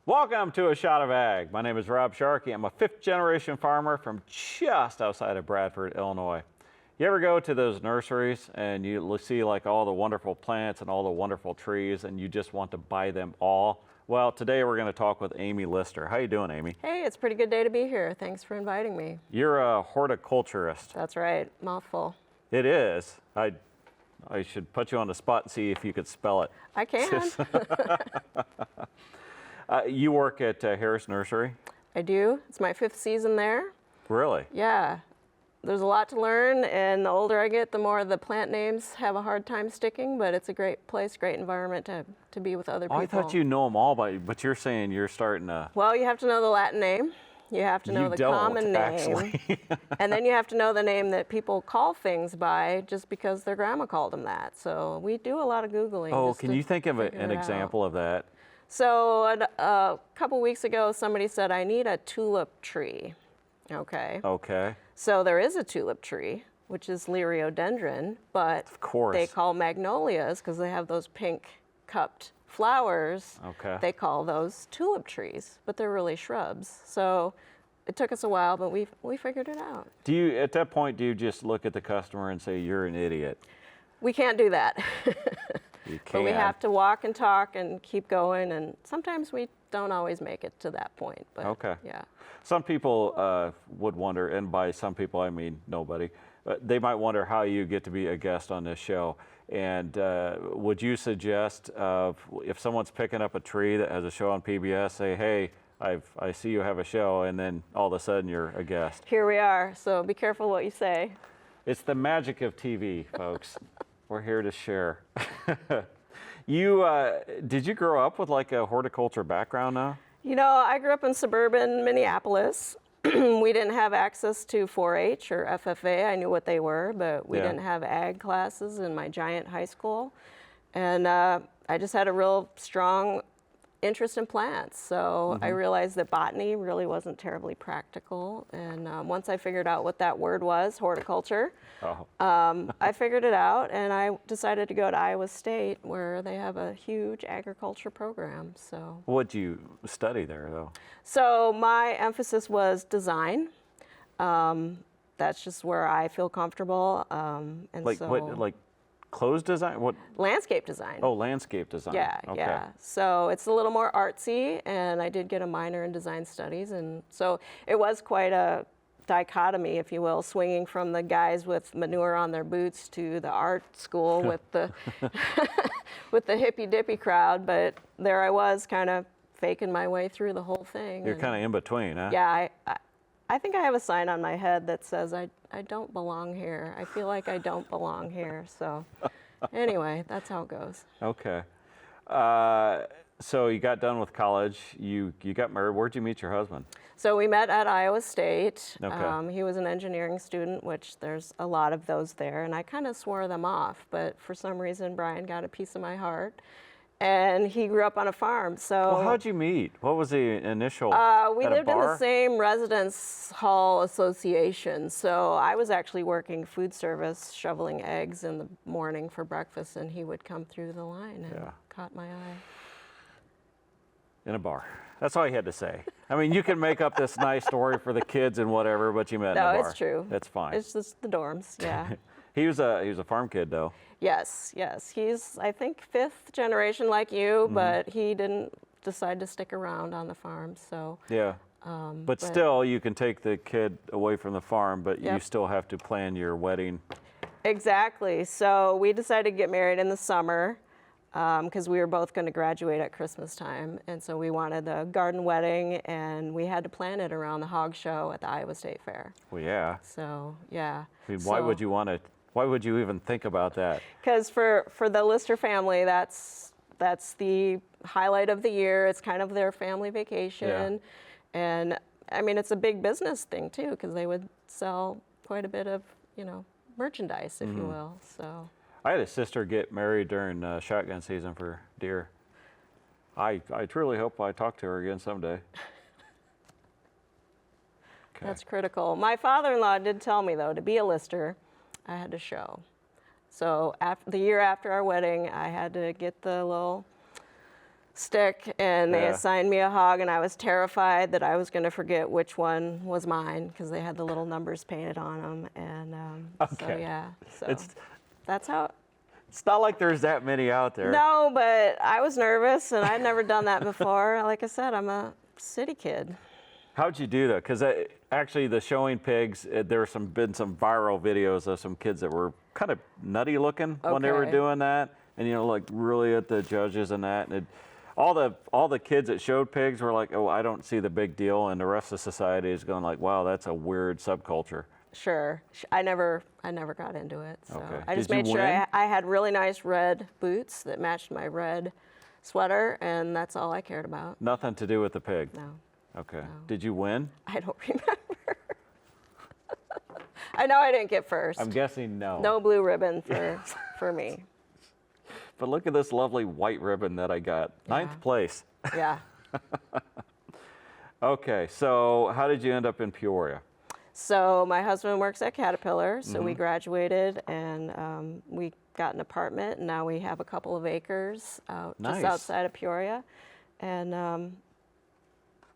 Welcome to A Shot of Ag. My name is Rob Sharkey. I'm a fifth-generation farmer from just outside of Bradford, Illinois. You ever go to those nurseries and you see like all the wonderful plants and all the wonderful trees and you just want to buy them all? Well, today we're going to talk with Amy Lister. How you doing, Amy? Hey, it's a pretty good day to be here. Thanks for inviting me. You're a horticulturist. That's right, mouthful. It is. I should put you on the spot and see if you could spell it. I can. You work at Harris Nursery? I do. It's my 5th season there. Really? Yeah. There's a lot to learn, and the older I get, the more the plant names have a hard time sticking, but it's a great place, great environment to be with other people. I thought you know them all, but you're saying you're starting to... Well, you have to know the Latin name. You have to know the common name. Actually. And then you have to know the name that people call things by just because their grandma called them that. So we do a lot of Googling. Oh, can you think of an out. example of that? So a couple weeks ago, somebody said, I need a tulip tree. Okay. Okay. So there is a tulip tree, which is Liriodendron, but Of course. they call magnolias, because they have those pink cupped flowers. Okay. They call those tulip trees, but they're really shrubs. So it took us a while, but we figured it out. Do you, at that point, do you just look at the customer and say, you're an idiot? We can't do that. You But we can. have to walk and talk and keep going, and sometimes we don't always make it to that point. But Okay. yeah. Some people would wonder, and by some people I mean nobody, they might wonder how you get to be a guest on this show. And would you suggest if someone's picking up a tree that has a show on PBS, say, hey, I see you have a show, and then all of a sudden you're a guest? Here we are, so be careful what you say. It's the magic of TV, folks. We're here to share. Did you grow up with like a horticulture background now? You know, I grew up in suburban Minneapolis. We didn't have access to 4-H or FFA. I knew what they were, but we Yeah. didn't have ag classes in my giant high school. And I just had a real strong interest in plants. So I realized that botany really wasn't terribly practical. And once I figured out what that word was, horticulture, Oh. I figured it out, and I decided to go to Iowa State, where they have a huge agriculture program. What'd you study there, though? So my emphasis was design. That's just where I feel comfortable. And Like so what? Like clothes design? What? landscape design. Oh, landscape design. Yeah, Okay. yeah. So it's a little more artsy, and I did get a minor in design studies, and so it was quite a dichotomy, if you will, swinging from the guys with manure on their boots to the art school with the with the hippy dippy crowd. But there I was, kind of faking my way through the whole thing. You're and kind of in between, huh? yeah, I think I have a sign on my head that says I don't belong here. I feel like I don't belong here. So anyway, that's how it goes. Okay. So you got done with college. You got married. Where'd you meet your husband? So we met at Iowa State. Okay. He was an engineering student, which there's a lot of those there, and I kind of swore them off. But for some reason, Brian got a piece of my heart, and he grew up on a farm. So Well, how'd you meet? What was the initial? we at a lived in the bar? same residence hall association. So I was actually working food service, shoveling eggs in the morning for breakfast, and he would come through the line and Yeah. caught my eye. In a bar. That's all you had to say. I mean, you can make up this nice story for the kids and whatever, but you met in a No, bar. it's true. That's fine. It's just the dorms, yeah. He was a farm kid, though. Yes, yes. He's, I think, 5th generation like you, but he didn't decide to stick around on the farm. So, Yeah. But still, you can take the kid away from the farm, but you Yep. still have to plan your wedding. exactly. So we decided to get married in the summer because we were both going to graduate at Christmas time. And so we wanted a garden wedding, and we had to plan it around the hog show at the Iowa State Fair. Well, yeah. So, yeah. I mean, why would you want to? Why would you even think about that? Because for the Lister family, that's the highlight of the year. It's kind of their family vacation. And I mean, it's a big business thing too, because they would sell quite a bit of, merchandise, if you will. So I had a sister get married during shotgun season for deer. I truly hope I talk to her again someday. Okay. that's critical. My father-in-law did tell me, though, to be a Lister, I had to show. So the year after our wedding, I had to get the little stick, and they Yeah. assigned me a hog, and I was terrified that I was going to forget which one was mine because they had the little numbers painted on them. And so Okay. yeah, so It's that's how. it's not like there's that many out there. No, but I was nervous, and I'd never done that before. Like I said, I'm a city kid. How'd you do that? Because actually, the showing pigs, there have been some viral videos of some kids that were kind of nutty looking when they were Okay. doing that, and like really at the judges and that. And all the kids that showed pigs were like, "Oh, I don't see the big deal," and the rest of society is going like, "Wow, that's a weird subculture." Sure. I never got into it. So Okay. I just Did you made sure win? I had really nice red boots that matched my red sweater, and that's all I cared about. Nothing to do with the pig. No, Okay. Did you win? I don't remember. I know I didn't get first. I'm guessing no. No blue ribbon for me. But look at this lovely white ribbon that I got. Ninth Yeah. place. Yeah. Okay, so how did you end up in Peoria? So my husband works at Caterpillar, so Mm-hmm. we graduated and we got an apartment, and now we have a couple of acres Nice. just outside of Peoria. And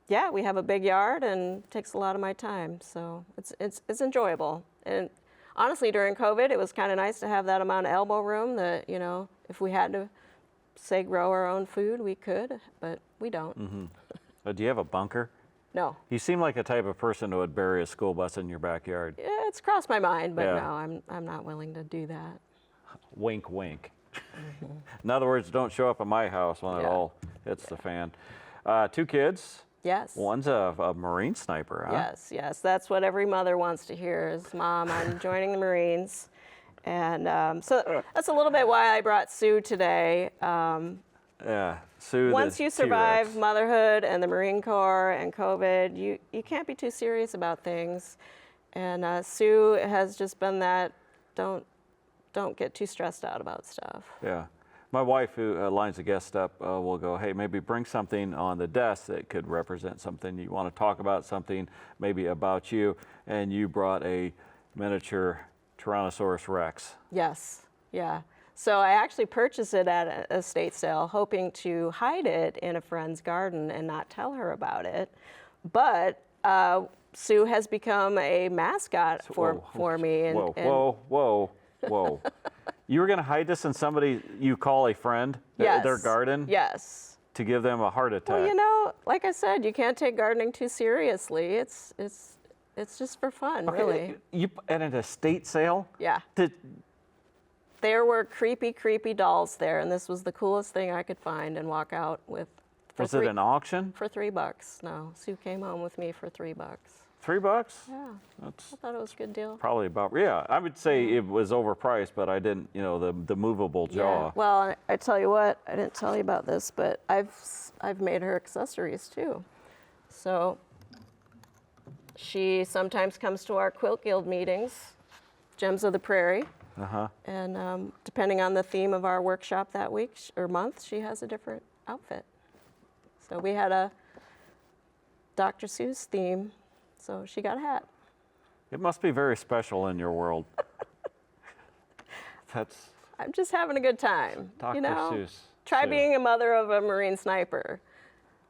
yeah, we have a big yard, and it takes a lot of my time, so it's enjoyable. And honestly, during COVID, it was kind of nice to have that amount of elbow room that, if we had to, say, grow our own food, we could, but we don't. Do you have a bunker? No. You seem like the type of person who would bury a school bus in your backyard. Yeah, it's crossed my mind, but Yeah. no, I'm not willing to do that. Wink, wink. In other words, don't show up at my house when it Yeah. all hits the fan. 2 kids. Yes. One's a Marine sniper, huh? Yes. That's what every mother wants to hear is, Mom, I'm joining the Marines. And so that's a little bit why I brought Sue today. Yeah. Sue, Once the you survive T-Rex. motherhood and the Marine Corps and COVID, you can't be too serious about things. And Sue has just been that, don't get too stressed out about stuff. Yeah. My wife, who lines the guest up, will go, hey, maybe bring something on the desk that could represent something you want to talk about, something maybe about you. And you brought a miniature Tyrannosaurus Rex. Yes, yeah. So I actually purchased it at an estate sale, hoping to hide it in a friend's garden and not tell her about it. But Sue has become a mascot for me. And, Whoa. You were going to hide this in somebody you call a friend, yes, their garden, Yes. to give them a heart attack? Well, like I said, you can't take gardening too seriously. It's just for fun, really. You at an estate sale? Yeah. Did, There were creepy dolls there, and this was the coolest thing I could find and walk out with. was it an auction? For $3. No, Sue came home with me for $3. $3? Yeah, That's I thought it was a good deal. probably about, yeah, I would say it was overpriced, but I didn't, the movable jaw. Yeah. Well, I tell you what, I didn't tell you about this, but I've made her accessories too. So she sometimes comes to our Quilt Guild meetings, Gems of the Prairie. Uh-huh. And depending on the theme of our workshop that week or month, she has a different outfit. So we had a Dr. Seuss theme, so she got a hat. It must be very special in your world. That's I'm just having a good time. Dr. Seuss. Try Sue. being a mother of a Marine sniper.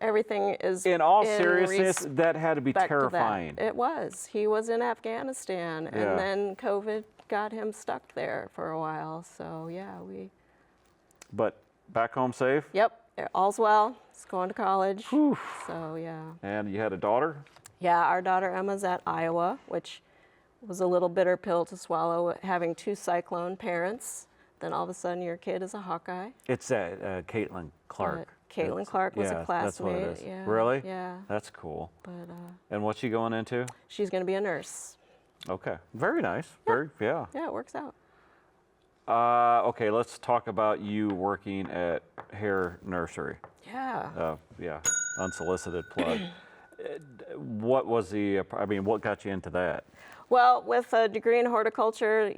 Everything is In all seriousness, that had to be respect to that. terrifying. It was. He was in Afghanistan, Yeah. and then COVID got him stuck there for a while. So yeah, But back home safe? Yep, all's well. He's going to college. So yeah. And you had a daughter? Yeah, our daughter Emma's at Iowa, which was a little bitter pill to swallow, having 2 Cyclone parents. Then all of a sudden your kid is a Hawkeye. It's Caitlin Clark. Caitlin Clark was a Yeah, classmate. that's what it is. Yeah, Really? Yeah. That's cool. But And what's she going into? she's going to be a nurse. Okay. Very nice. Yeah. Yeah, it works out. Okay, let's talk about you working at Hare Nursery. Yeah. Yeah, unsolicited plug. What was what got you into that? Well, with a degree in horticulture,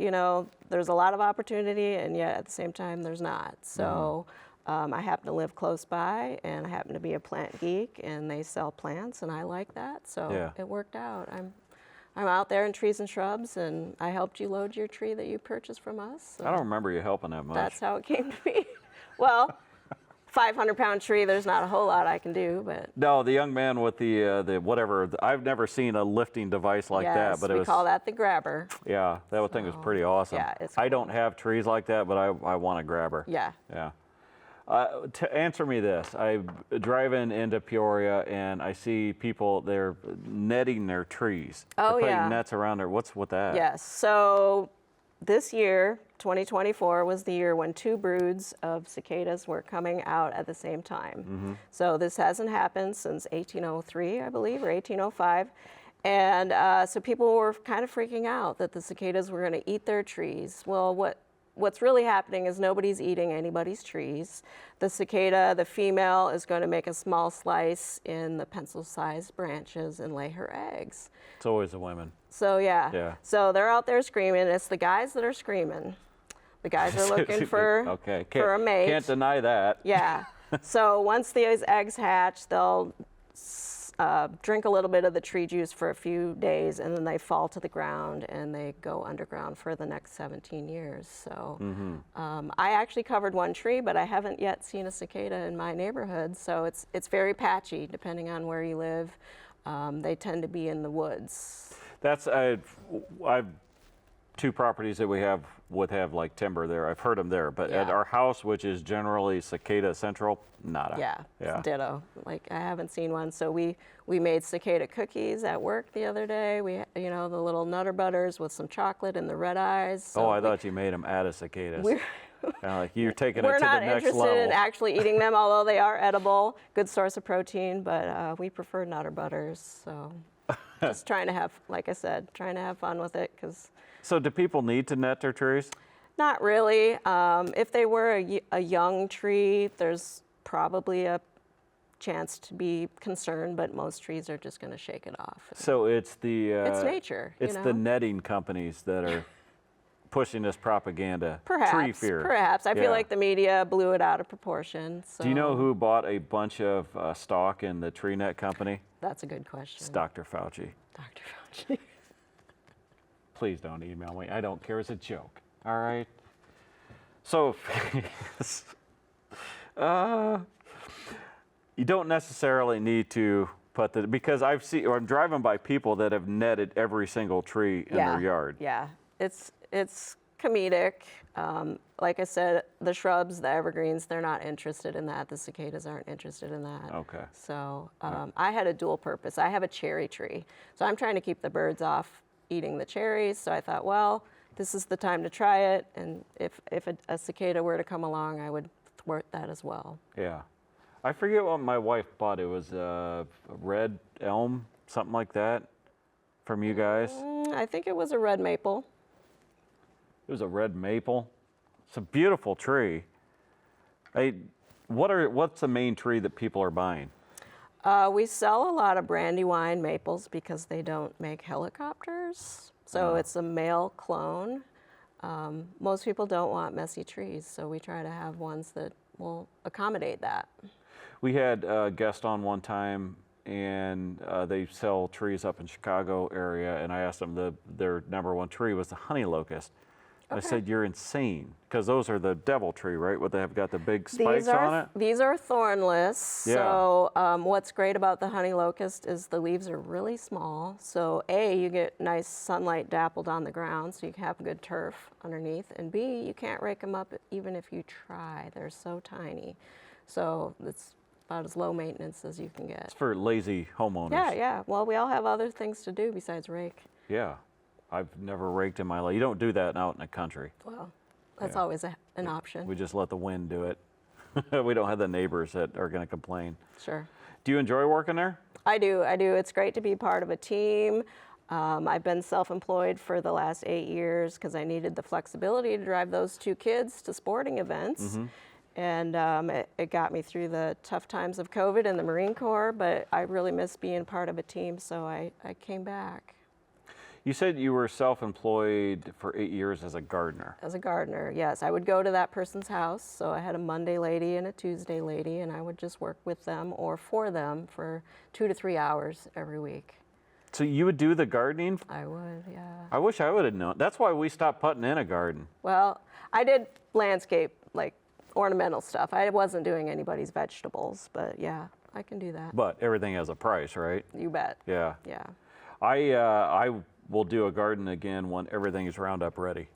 there's a lot of opportunity, and yet at the same time, there's not. So I happen to live close by, and I happen to be a plant geek, and they sell plants, and I like that. So Yeah. it worked out. I'm out there in trees and shrubs, and I helped you load your tree that you purchased from us. So I don't remember you helping that much. that's how it came to be. Well, 500-pound tree, there's not a whole lot I can do, but No, the young man with the whatever. I've never seen a lifting device like yes, that, but it we was call that the grabber. yeah, that thing was pretty awesome. yeah, it's I don't have trees like that, but I want a grabber. Yeah. Yeah. To answer me this, I'm driving into Peoria and I see people, they're netting their trees. Oh, they're putting yeah. nets around there. What's with that? Yes. So this year, 2024, was the year when 2 broods of cicadas were coming out at the same time. So this hasn't happened since 1803, I believe, or 1805. And so people were kind of freaking out that the cicadas were going to eat their trees. Well, what's really happening is nobody's eating anybody's trees. The cicada, the female, is going to make a small slice in the pencil-sized branches and lay her eggs. It's always the women. So yeah. Yeah. So they're out there screaming. It's the guys that are screaming. The guys are looking for Okay. for a mate. Can't deny that. Yeah. So once these eggs hatch, they'll drink a little bit of the tree juice for a few days, and then they fall to the ground and they go underground for the next 17 years. So I actually covered one tree, but I haven't yet seen a cicada in my neighborhood. So it's very patchy depending on where you live. They tend to be in the woods. That's I've 2 properties that we have would have like timber there. I've heard them there, but at Yeah. our house, which is generally cicada central, nada. Yeah, Yeah. ditto. Like I haven't seen one. So we made cicada cookies at work the other day. We, the little Nutter Butters with some chocolate and the red eyes. So Oh, I thought you made them out of cicadas. We're, Like you're taking it we're to the not next interested level. in actually eating them, although they are edible, good source of protein. But we prefer Nutter Butters. So just trying to have, like I said, trying to have fun with it because. So do people need to net their trees? Not really. If they were a young tree, there's probably a chance to be concerned, but most trees are just going to shake it off. So it's the It's nature. It's the netting companies that are pushing this propaganda. Perhaps. Tree fear. Perhaps. I Yeah. feel like the media blew it out of proportion. So Do you know who bought a bunch of stock in the tree net company? That's a good question. It's Dr. Fauci. Dr. Fauci. Please don't email me. I don't care. It's a joke. All right. So, you don't necessarily need to put because I'm driving by people that have netted every single tree in their yard. Yeah. It's comedic. Like I said, the shrubs, the evergreens, they're not interested in that. The cicadas aren't interested in that. Okay. So I had a dual purpose. I have a cherry tree. So I'm trying to keep the birds off eating the cherries. So I thought, well, this is the time to try it. And if a cicada were to come along, I would thwart that as well. Yeah. I forget what my wife bought. It was a red elm, something like that, from you guys. I think it was a red maple. It was a red maple. It's a beautiful tree. What's the main tree that people are buying? We sell a lot of Brandywine maples because they don't make helicopters. So it's a male clone. Most people don't want messy trees, so we try to have ones that will accommodate that. We had a guest on one time, and they sell trees up in Chicago area, and I asked them their number 1 tree was the honey locust. I said, you're insane, because those are the devil tree, right? Where they have got the big spikes on it? These are thornless. Yeah. So what's great about the honey locust is the leaves are really small. So A, you get nice sunlight dappled on the ground, so you can have good turf underneath. And B, you can't rake them up even if you try. They're so tiny. So it's about as low maintenance as you can get. It's for lazy homeowners. Yeah. Well, we all have other things to do besides rake. Yeah. I've never raked in my life. You don't do that out in the country. Well, that's Yeah. always an option. We just let the wind do it. We don't have the neighbors that are going to complain. Sure. Do you enjoy working there? I do. It's great to be part of a team. I've been self-employed for the last 8 years because I needed the flexibility to drive those 2 kids to sporting events. And it got me through the tough times of COVID and the Marine Corps, but I really miss being part of a team, so I came back. You said you were self-employed for 8 years as a gardener. As a gardener, yes. I would go to that person's house, so I had a Monday lady and a Tuesday lady, and I would just work with them or for them for 2 to 3 hours every week. So you would do the gardening? I would, yeah. I wish I would have known. That's why we stopped putting in a garden. Well, I did landscape like ornamental stuff. I wasn't doing anybody's vegetables, but yeah, I can do that. But everything has a price, right? You bet. Yeah. Yeah. I will do a garden again when everything is Roundup ready.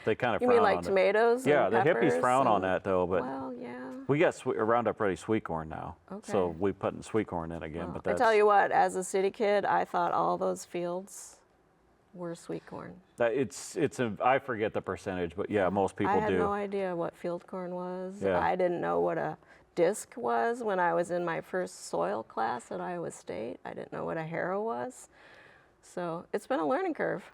They kind of You frown mean like on it. tomatoes? Yeah, and the hippies peppers frown on and- that though, but Well, yeah. we got Roundup Ready sweet corn now. So Okay. we putting sweet corn in again, but I that's tell you what, as a city kid, I thought all those fields were sweet corn. I forget the percentage, but yeah, most people I had do. no idea what field corn was. Yeah. I didn't know what a disc was when I was in my first soil class at Iowa State. I didn't know what a harrow was. So it's been a learning curve.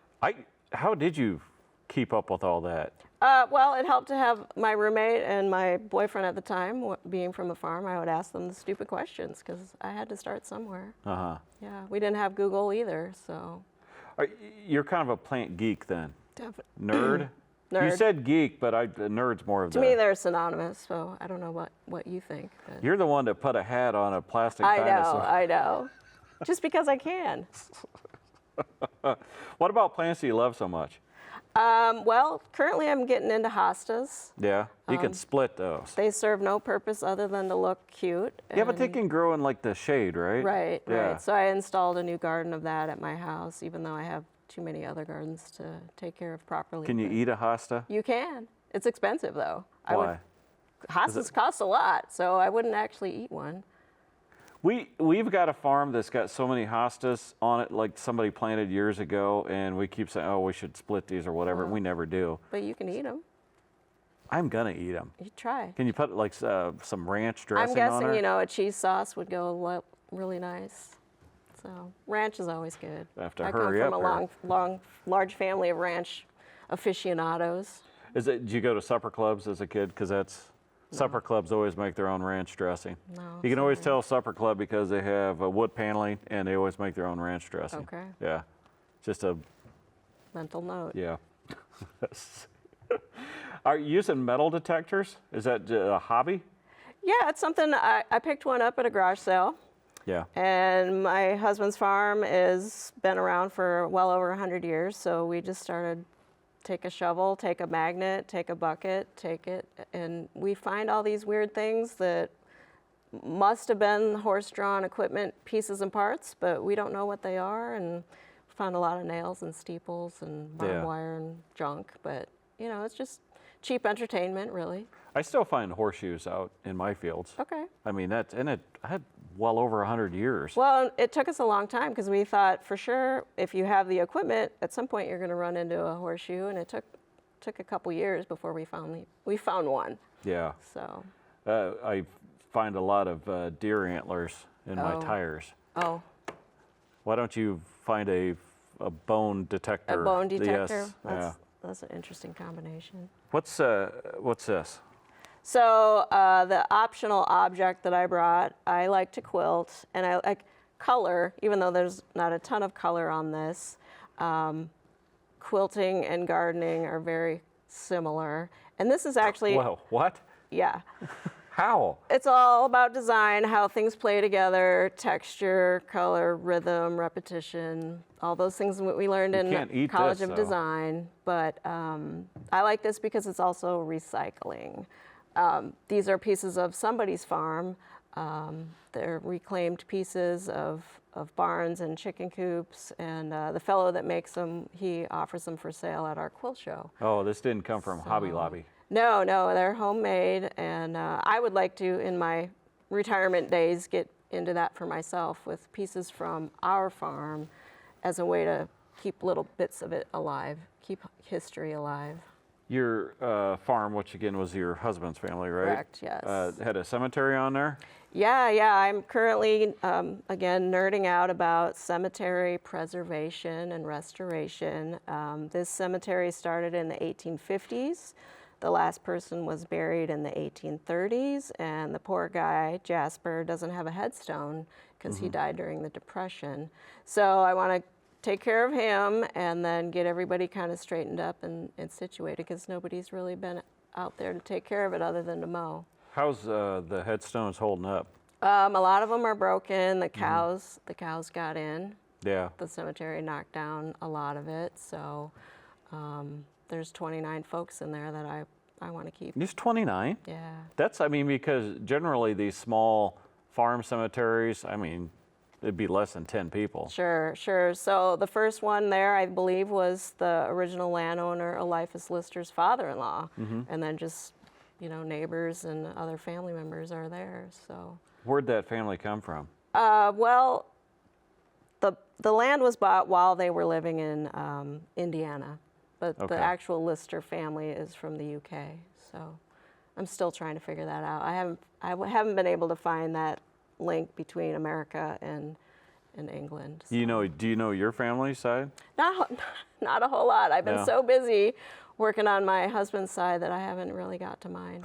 How did you keep up with all that? Well, it helped to have my roommate and my boyfriend at the time, being from a farm. I would ask them the stupid questions because I had to start somewhere. Uh-huh. Yeah, we didn't have Google either, so. You're kind of a plant geek then. Nerd. You said geek, but nerd's more of To me, they're synonymous, so I don't know what you think. But You're the one that put a hat on a plastic I dinosaur. I know. Just because I can. What about plants that you love so much? Well, currently I'm getting into hostas. Yeah, you can split those. They serve no purpose other than to look cute. Yeah, but they and- can grow in like the shade, right? Right, Yeah. right. So I installed a new garden of that at my house, even though I have too many other gardens to take care of properly. Can you but eat a hosta? You can. It's expensive though. Why? Hostas cost a lot, so I wouldn't actually eat one. We've got a farm that's got so many hostas on it, like somebody planted years ago, and we keep saying, oh, we should split these or whatever. We never do. But you can eat them. I'm gonna eat them. You try. Can you put like some ranch dressing I'm guessing, on her? you know, a cheese sauce would go really nice. So ranch is always good. I have to I hurry come up from here. a large family of ranch aficionados. Did you go to supper clubs as a kid? Because supper clubs always make their own ranch dressing. No, You can always sorry. tell supper club because they have wood paneling and they always make their own ranch dressing. Okay. Yeah, just a Mental note. yeah. Are you using metal detectors? Is that a hobby? Yeah, it's something I picked one up at a garage sale. Yeah. And my husband's farm has been around for well over 100 years, so we just started take a shovel, take a magnet, take a bucket, take it, and we find all these weird things that must have been horse-drawn equipment pieces and parts, but we don't know what they are, and found a lot of nails and steeples and barbed Yeah. wire and junk, but you know, it's just cheap entertainment, really. I still find horseshoes out in my fields. Okay. I mean, it had well over 100 years. Well, it took us a long time because we thought for sure if you have the equipment, at some point you're going to run into a horseshoe, and it took a couple years before we found one. Yeah. So, I find a lot of deer antlers in my Oh. tires. oh, Why don't you find a bone detector? a bone detector. Yes. That's an interesting combination. What's this? So the optional object that I brought, I like to quilt, and I like color, even though there's not a ton of color on this. Quilting and gardening are very similar. And this is actually, Whoa, what? yeah, How? it's all about design, how things play together, texture, color, rhythm, repetition, all those things that we learned can't in eat College this, of though. Design. But I like this because it's also recycling. These are pieces of somebody's farm. They're reclaimed pieces of barns and chicken coops, and the fellow that makes them, he offers them for sale at our quilt show. Oh, this didn't come from Hobby Lobby. No, they're homemade, and I would like to, in my retirement days, get into that for myself with pieces from our farm as a way to keep little bits of it alive, keep history alive. Your farm, which again was your husband's family, right? Correct, yes. Had a cemetery on there? Yeah, I'm currently, again, nerding out about cemetery preservation and restoration. This cemetery started in the 1850s. The last person was buried in the 1830s, and the poor guy, Jasper, doesn't have a headstone because he died during the Depression. So I want to take care of him and then get everybody kind of straightened up and situated because nobody's really been out there to take care of it other than to mow. How's the headstones holding up? A lot of them are broken. The cows got in. Yeah. The cemetery knocked down a lot of it. So there's 29 folks in there that I I want to keep. He's 29. Yeah. That's, I mean, because generally these small farm cemeteries, I mean, it'd be less than 10 people. Sure, sure. So the first one there, I believe, was the original landowner, Eliphas Lister's father-in-law, and then just, you know, neighbors and other family members are there. So. Where'd that family come from? Well, the land was bought while they were living in Indiana, but Okay. the actual Lister family is from the UK. So I'm still trying to figure that out. I haven't been able to find that link between America and England. Do you know your family side? Not a whole lot. I've been Yeah. so busy working on my husband's side that I haven't really got to mine.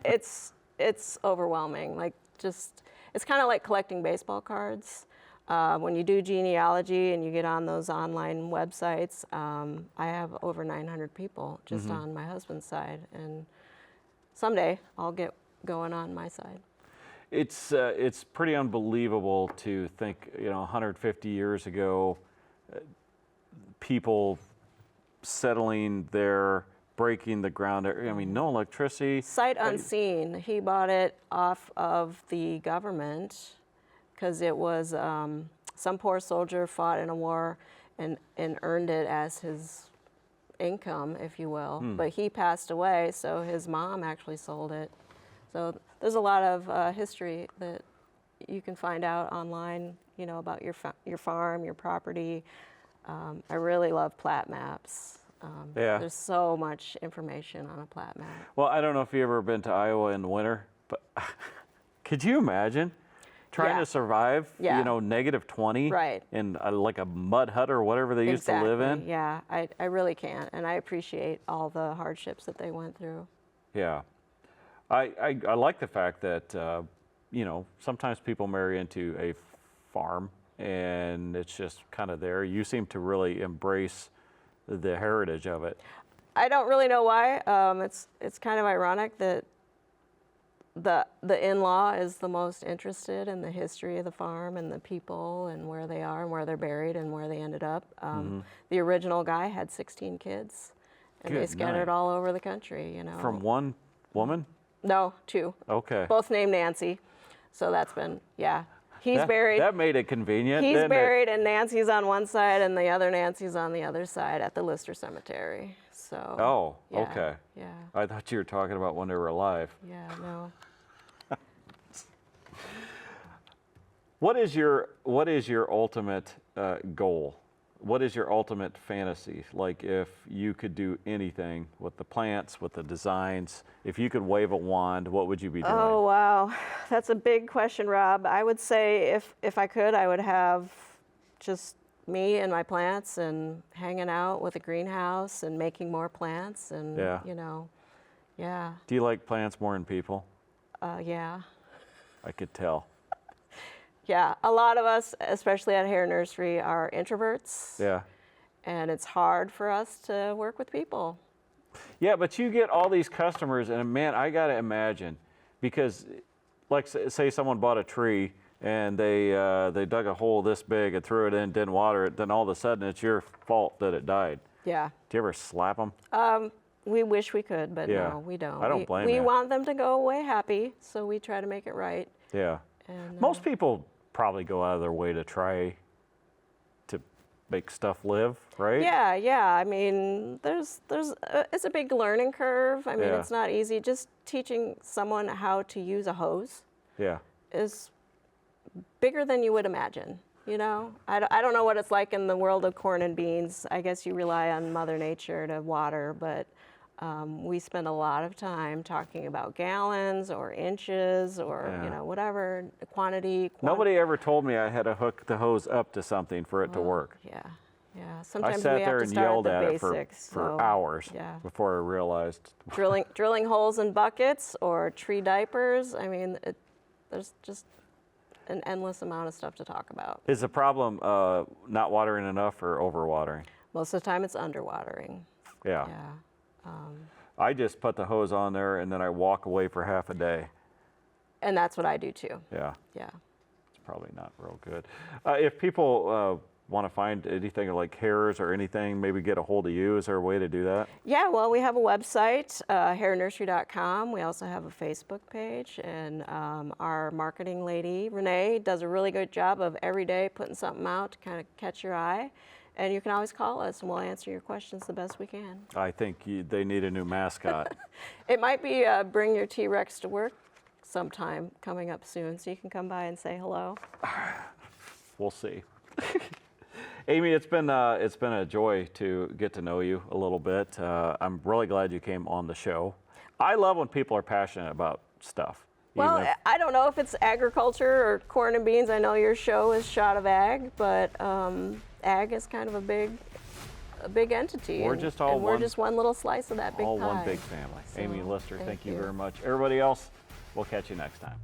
It's overwhelming. Like it's kind of like collecting baseball cards. When you do genealogy and you get on those online websites, I have over 900 people just on my husband's side, and someday I'll get going on my side. It's pretty unbelievable to think, 150 years ago, people settling there, breaking the ground. I mean, no electricity. Sight unseen. He bought it off of the government because it was some poor soldier fought in a war and earned it as his income, if you will. But he passed away, so his mom actually sold it. So there's a lot of history that you can find out online, about your farm, your property. I really love plat maps. Yeah. There's so much information on a plat map. Well, I don't know if you've ever been to Iowa in the winter, but could you imagine trying Yeah. to survive, Yeah. -20 Right. in like a mud hut or whatever they used to live in? Yeah, I really can't, and I appreciate all the hardships that they went through. Yeah. I like the fact that, sometimes people marry into a farm and it's just kind of there. You seem to really embrace the heritage of it. I don't really know why. It's kind of ironic that the in-law is the most interested in the history of the farm and the people and where they are and where they're buried and where they ended up. The original guy had 16 kids, and they Good scattered night. all over the country. From one woman? No, 2, Okay. both named Nancy. So that's been He's buried. That made it convenient. He's didn't it? buried, and Nancy's on one side, and the other Nancy's on the other side at the Lister Cemetery. So. Oh, yeah, okay. Yeah. I thought you were talking about when they were alive. Yeah. No. What is your ultimate goal? What is your ultimate fantasy? Like, if you could do anything with the plants, with the designs, if you could wave a wand, what would you be doing? Oh wow, that's a big question, Rob. I would say if I could, I would have just me and my plants and hanging out with a greenhouse and making more plants and Yeah. yeah, Do you like plants more than people? yeah. I could tell. Yeah, a lot of us, especially at Hair Nursery, are introverts, Yeah. and it's hard for us to work with people. Yeah, but you get all these customers, and man, I got to imagine, because, like, say someone bought a tree and they dug a hole this big and threw it in, didn't water it, then all of a sudden it's your fault that it died. Yeah. Do you ever slap them? We wish we could, but Yeah. no, we don't. I don't blame We you. want them to go away happy, so we try to make it right. Yeah. And, Most people probably go out of their way to try to make stuff live, right? Yeah. I mean, it's a big learning curve. I mean, Yeah. it's not easy. Just teaching someone how to use a hose Yeah. is bigger than you would imagine. I don't know what it's like in the world of corn and beans. I guess you rely on Mother Nature to water, but we spend a lot of time talking about gallons or inches or Yeah. whatever quantity. Nobody ever told me I had to hook the hose up to something for it to work. Yeah. I Sometimes sat we have there to and start yelled at the at it basics. for so, hours Yeah. before I realized. Drilling holes in buckets or tree diapers. I mean, there's just an endless amount of stuff to talk about. Is the problem not watering enough or overwatering? Most of the time, it's underwatering. Yeah. Yeah. I just put the hose on there and then I walk away for half a day. And that's what I do too. Yeah. Yeah. It's probably not real good. If people want to find anything like hares or anything, maybe get a hold of you, is there a way to do that? Yeah, well, we have a website, harenursery.com. We also have a Facebook page, and our marketing lady, Renee, does a really good job of every day putting something out to kind of catch your eye. And you can always call us, and we'll answer your questions the best we can. I think they need a new mascot. It might be Bring Your T-Rex to Work sometime coming up soon, so you can come by and say hello. We'll see. Amy, it's been a joy to get to know you a little bit. I'm really glad you came on the show. I love when people are passionate about stuff. Well, even if- I don't know if it's agriculture or corn and beans. I know your show is Shot of Ag, but ag is kind of a big entity. We're and- just all and we're one- just one little slice of that big all pie. one big family. So, Amy Lister, thank you you. very much. Everybody else, we'll catch you next time.